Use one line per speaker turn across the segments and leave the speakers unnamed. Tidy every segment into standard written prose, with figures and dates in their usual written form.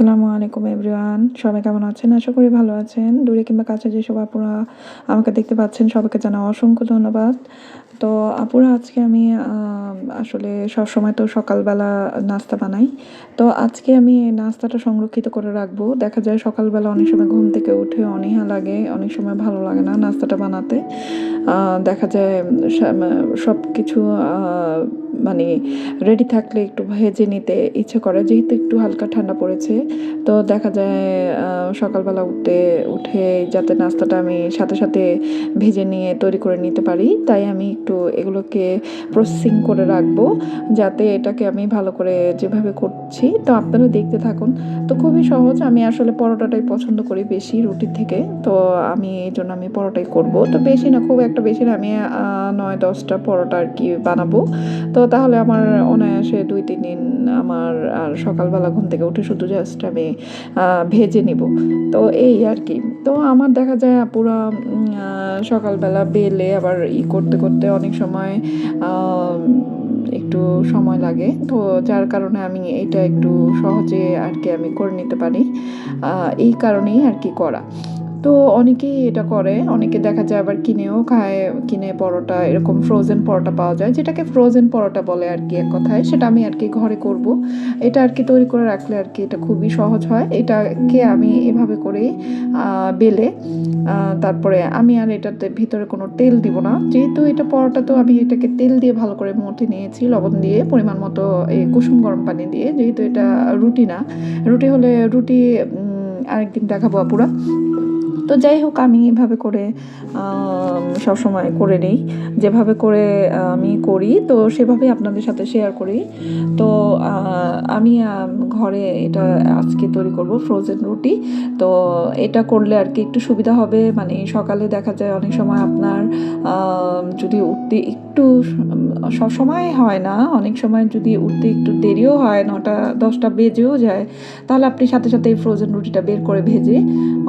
আসসালামু আলাইকুম এভরিওয়ান, সবাই কেমন আছেন? আশা করি ভালো আছেন। দূরে কিংবা কাছে যেসব আপুরা আমাকে দেখতে পাচ্ছেন সবাইকে জানাই অসংখ্য ধন্যবাদ। তো আপুরা, আজকে আমি আসলে সবসময় তো সকালবেলা নাস্তা বানাই। তো আজকে আমি নাস্তাটা সংরক্ষিত করে রাখবো। দেখা যায় সকালবেলা অনেক সময় ঘুম থেকে উঠে অনীহা লাগে, অনেক সময় ভালো লাগে না নাস্তাটা বানাতে। দেখা যায় সব কিছু মানে রেডি থাকলে একটু ভেজে নিতে ইচ্ছে করে, যেহেতু একটু হালকা ঠান্ডা পড়েছে। তো দেখা যায় সকালবেলা উঠে যাতে নাস্তাটা আমি সাথে সাথে ভেজে নিয়ে তৈরি করে নিতে পারি, তাই আমি একটু এগুলোকে প্রসেসিং করে রাখবো, যাতে এটাকে আমি ভালো করে যেভাবে করছি তো আপনারা দেখতে থাকুন। তো খুবই সহজ। আমি আসলে পরোটাটাই পছন্দ করি বেশি রুটির থেকে, তো আমি এই জন্য আমি পরোটাই করব। তো বেশি না, খুব একটা বেশি না, আমি 9-10টা পরোটা আর কি বানাবো। তো তাহলে আমার অনায়াসে 2-3 দিন আমার আর সকালবেলা ঘুম থেকে উঠে শুধু জাস্ট আমি ভেজে নিব। তো এই আর কি। তো আমার দেখা যায় পুরা সকালবেলা বেলে আবার করতে করতে অনেক সময় একটু সময় লাগে, তো যার কারণে আমি এটা একটু সহজে আর কি আমি করে নিতে পারি, এই কারণেই আর কি করা। তো অনেকেই এটা করে, অনেকে দেখা যায় আবার কিনেও খায়। কিনে পরোটা, এরকম ফ্রোজেন পরোটা পাওয়া যায়, যেটাকে ফ্রোজেন পরোটা বলে আর কি এক কথায়। সেটা আমি আর কি ঘরে করব। এটা আর কি তৈরি করে রাখলে আর কি এটা খুবই সহজ হয়। এটাকে আমি এভাবে করেই বেলে তারপরে আমি আর এটাতে ভিতরে কোনো তেল দিব না, যেহেতু এটা পরোটা। তো আমি এটাকে তেল দিয়ে ভালো করে মথে নিয়েছি, লবণ দিয়ে পরিমাণ মতো, এই কুসুম গরম পানি দিয়ে, যেহেতু এটা রুটি না। রুটি হলে রুটি আরেকদিন দেখাবো আপুরা। তো যাই হোক, আমি এভাবে করে সবসময় করে নিই, যেভাবে করে আমি করি তো সেভাবেই আপনাদের সাথে শেয়ার করি। তো আমি ঘরে এটা আজকে তৈরি করব ফ্রোজেন রুটি। তো এটা করলে আর কি একটু সুবিধা হবে। মানে সকালে দেখা যায় অনেক সময় আপনার যদি উঠতে একটু, সব সময় হয় না, অনেক সময় যদি উঠতে একটু দেরিও হয়, 9টা-10টা বেজেও যায়, তাহলে আপনি সাথে সাথে এই ফ্রোজেন রুটিটা বের করে ভেজে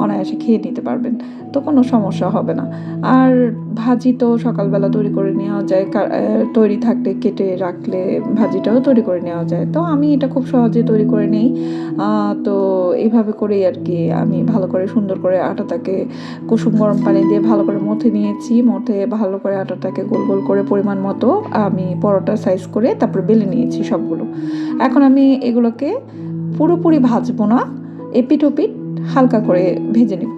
অনায়াসে খেয়ে নিতে পারবেন। তো কোনো সমস্যা হবে না। আর ভাজি তো সকালবেলা তৈরি করে নেওয়া যায়, তৈরি থাকলে কেটে রাখলে ভাজিটাও তৈরি করে নেওয়া যায়। তো আমি এটা খুব সহজে তৈরি করে নিই। তো এইভাবে করেই আর কি আমি ভালো করে সুন্দর করে আটাটাকে কুসুম গরম পানি দিয়ে ভালো করে মথে নিয়েছি। মথে ভালো করে আটাটাকে গোল গোল করে পরিমাণ মতো আমি পরোটা সাইজ করে তারপরে বেলে নিয়েছি সবগুলো। এখন আমি এগুলোকে পুরোপুরি ভাজবো না, এপিট ওপিট হালকা করে ভেজে নিব,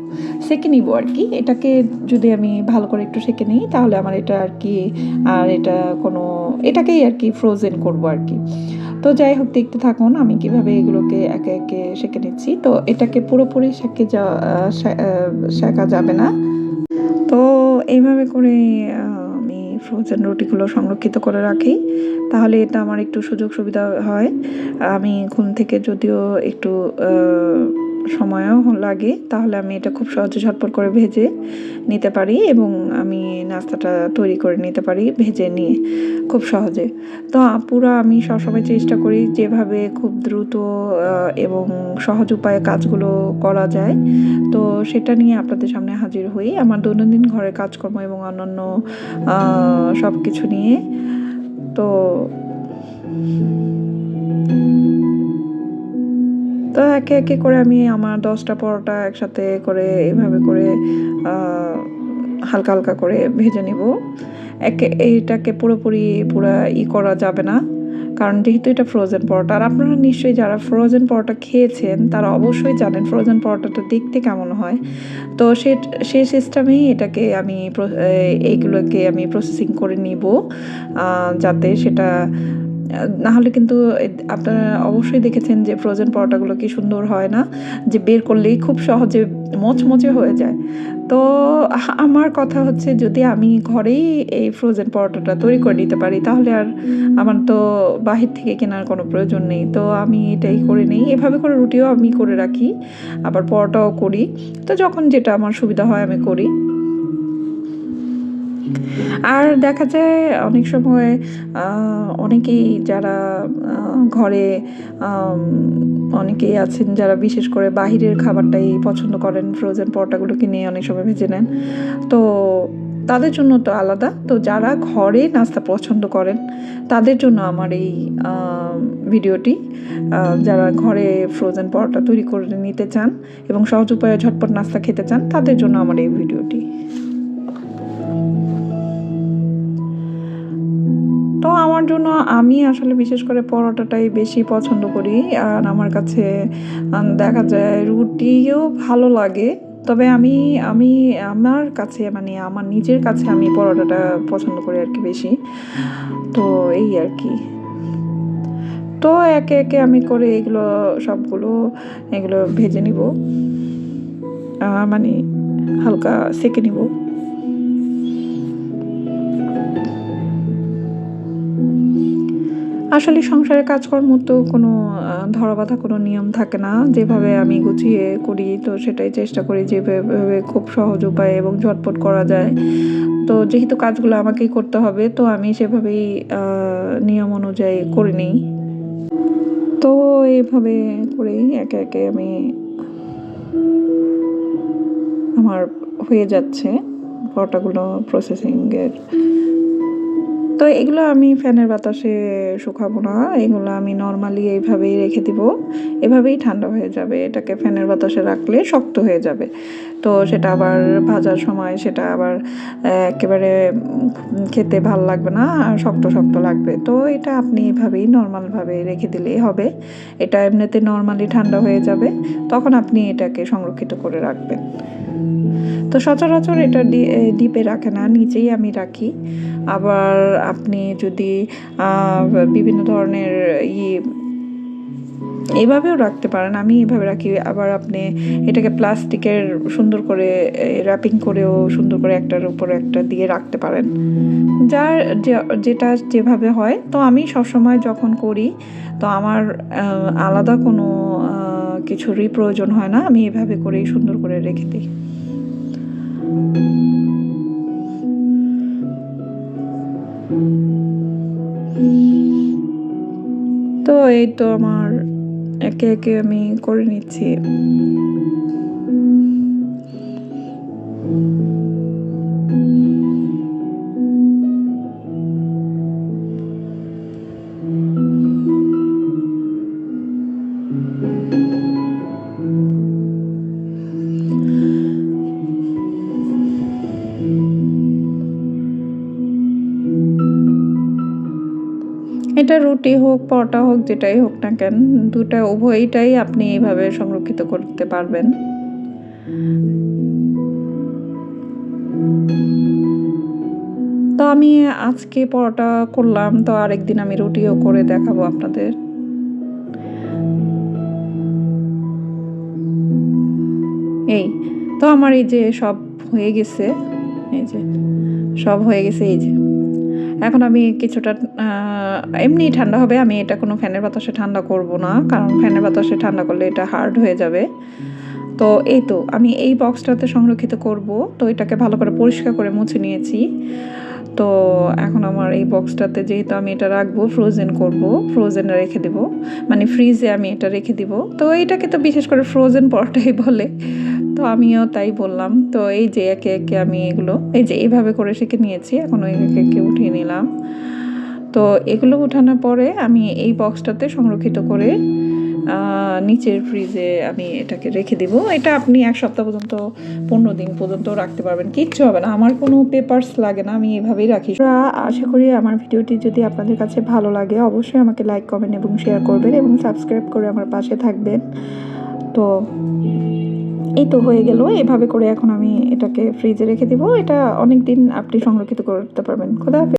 সেঁকে নিব আর কি। এটাকে যদি আমি ভালো করে একটু সেঁকে নিই তাহলে আমার এটা আর কি, আর এটা কোনো, এটাকেই আর কি ফ্রোজেন করব আর কি। তো যাই হোক, দেখতে থাকুন আমি কিভাবে এগুলোকে একে একে সেঁকে নিচ্ছি। তো এটাকে পুরোপুরি সেঁকা যাবে না। তো এইভাবে করে আমি ফ্রোজেন রুটিগুলো সংরক্ষিত করে রাখি, তাহলে এটা আমার একটু সুযোগ সুবিধা হয়। আমি ঘুম থেকে যদিও একটু সময়ও লাগে, তাহলে আমি এটা খুব সহজে ঝটপট করে ভেজে নিতে পারি এবং আমি নাস্তাটা তৈরি করে নিতে পারি ভেজে নিয়ে খুব সহজে। তো আপুরা, আমি সবসময় চেষ্টা করি যেভাবে খুব দ্রুত এবং সহজ উপায়ে কাজগুলো করা যায়, তো সেটা নিয়ে আপনাদের সামনে হাজির হই আমার দৈনন্দিন ঘরের কাজকর্ম এবং অন্যান্য সব কিছু নিয়ে। তো তো একে একে করে আমি আমার 10টা পরোটা একসাথে করে এইভাবে করে হালকা হালকা করে ভেজে নিব। এইটাকে পুরোপুরি পুরা করা যাবে না, কারণ যেহেতু এটা ফ্রোজেন পরোটা। আর আপনারা নিশ্চয়ই যারা ফ্রোজেন পরোটা খেয়েছেন তারা অবশ্যই জানেন ফ্রোজেন পরোটাটা দেখতে কেমন হয়। তো সেই সিস্টেমেই এটাকে আমি এইগুলোকে আমি প্রসেসিং করে নিব, যাতে সেটা না হলে কিন্তু আপনারা অবশ্যই দেখেছেন যে ফ্রোজেন পরোটাগুলো কি সুন্দর হয় না, যে বের করলেই খুব সহজে মচমচে হয়ে যায়। তো আমার কথা হচ্ছে, যদি আমি ঘরেই এই ফ্রোজেন পরোটাটা তৈরি করে নিতে পারি তাহলে আর আমার তো বাহির থেকে কেনার কোনো প্রয়োজন নেই। তো আমি এটাই করে নিই, এভাবে করে রুটিও আমি করে রাখি, আবার পরোটাও করি। তো যখন যেটা আমার সুবিধা হয় আমি করি। আর দেখা যায় অনেক সময় অনেকেই যারা ঘরে অনেকেই আছেন যারা বিশেষ করে বাহিরের খাবারটাই পছন্দ করেন, ফ্রোজেন পরোটাগুলো কিনে অনেক সময় ভেজে নেন। তো তাদের জন্য তো আলাদা। তো যারা ঘরে নাস্তা পছন্দ করেন তাদের জন্য আমার এই ভিডিওটি। যারা ঘরে ফ্রোজেন পরোটা তৈরি করে নিতে চান এবং সহজ উপায়ে ঝটপট নাস্তা খেতে চান তাদের জন্য আমার এই ভিডিওটি। তো আমার জন্য আমি আসলে বিশেষ করে পরোটাটাই বেশি পছন্দ করি। আর আমার কাছে দেখা যায় রুটিও ভালো লাগে। তবে আমি আমি আমার কাছে মানে আমার নিজের কাছে আমি পরোটাটা পছন্দ করি আর কি বেশি। তো এই আর কি। তো একে একে আমি করে এগুলো সবগুলো এগুলো ভেজে নিব, মানে হালকা সেঁকে নিব। আসলে সংসারের কাজকর্ম তো কোনো ধরাবাঁধা কোনো নিয়ম থাকে না। যেভাবে আমি গুছিয়ে করি তো সেটাই চেষ্টা করি যেভাবে খুব সহজ উপায়ে এবং ঝটপট করা যায়। তো যেহেতু কাজগুলো আমাকেই করতে হবে তো আমি সেভাবেই নিয়ম অনুযায়ী করে নিই। তো এইভাবে করেই একে একে আমি আমার হয়ে যাচ্ছে পরোটাগুলো প্রসেসিংয়ের। তো এগুলো আমি ফ্যানের বাতাসে শুকাবো না, এগুলো আমি নর্মালি এইভাবেই রেখে দিব, এভাবেই ঠান্ডা হয়ে যাবে। এটাকে ফ্যানের বাতাসে রাখলে শক্ত হয়ে যাবে। তো সেটা আবার ভাজার সময় সেটা আবার একেবারে খেতে ভাল লাগবে না, শক্ত শক্ত লাগবে। তো এটা আপনি এভাবেই নর্মালভাবে রেখে দিলেই হবে। এটা এমনিতে নর্মালি ঠান্ডা হয়ে যাবে, তখন আপনি এটাকে সংরক্ষিত করে রাখবেন। তো সচরাচর এটা ডিপে রাখে না, নিচেই আমি রাখি। আবার আপনি যদি বিভিন্ন ধরনের এভাবেও রাখতে পারেন, আমি এভাবে রাখি। আবার আপনি এটাকে প্লাস্টিকের সুন্দর করে র্যাপিং করেও সুন্দর করে একটার উপর একটা দিয়ে রাখতে পারেন, যার যেটা যেভাবে হয়। তো আমি সবসময় যখন করি তো আমার আলাদা কোনো কিছুরই প্রয়োজন হয় না, আমি এভাবে করেই সুন্দর করে রেখে দিই। তো এই তো আমার একে একে আমি করে নিচ্ছি। এটা রুটি হোক পরোটা হোক যেটাই হোক না কেন, দুটা উভয়টাই আপনি এইভাবে সংরক্ষিত করতে পারবেন। তো আমি আজকে পরোটা করলাম, তো আরেকদিন আমি রুটিও করে দেখাবো আপনাদের। এই তো আমার এই যে সব হয়ে গেছে, এই যে সব হয়ে গেছে। এই যে এখন আমি কিছুটা এমনি ঠান্ডা হবে, আমি এটা কোনো ফ্যানের বাতাসে ঠান্ডা করব না, কারণ ফ্যানের বাতাসে ঠান্ডা করলে এটা হার্ড হয়ে যাবে। তো এই তো আমি এই বক্সটাতে সংরক্ষিত করব। তো এটাকে ভালো করে পরিষ্কার করে মুছে নিয়েছি। তো এখন আমার এই বক্সটাতে যেহেতু আমি এটা রাখবো, ফ্রোজেন করব, ফ্রোজেনে রেখে দেবো, মানে ফ্রিজে আমি এটা রেখে দিব। তো এইটাকে তো বিশেষ করে ফ্রোজেন পরোটাই বলে, তো আমিও তাই বললাম। তো এই যে একে একে আমি এগুলো এই যে এইভাবে করে শিখে নিয়েছি, এখন ওই একে একে উঠিয়ে নিলাম। তো এগুলো উঠানোর পরে আমি এই বক্সটাতে সংরক্ষিত করে নিচের ফ্রিজে আমি এটাকে রেখে দিব। এটা আপনি 1 সপ্তাহ পর্যন্ত 15 দিন পর্যন্ত রাখতে পারবেন, কিচ্ছু হবে না। আমার কোনো পেপারস লাগে না, আমি এভাবেই রাখি। আশা করি আমার ভিডিওটি যদি আপনাদের কাছে ভালো লাগে অবশ্যই আমাকে লাইক কমেন্ট এবং শেয়ার করবেন এবং সাবস্ক্রাইব করে আমার পাশে থাকবেন। তো এই তো হয়ে গেল। এভাবে করে এখন আমি এটাকে ফ্রিজে রেখে দিব। এটা অনেক দিন আপনি সংরক্ষিত করতে পারবেন। খোদা হাফেজ।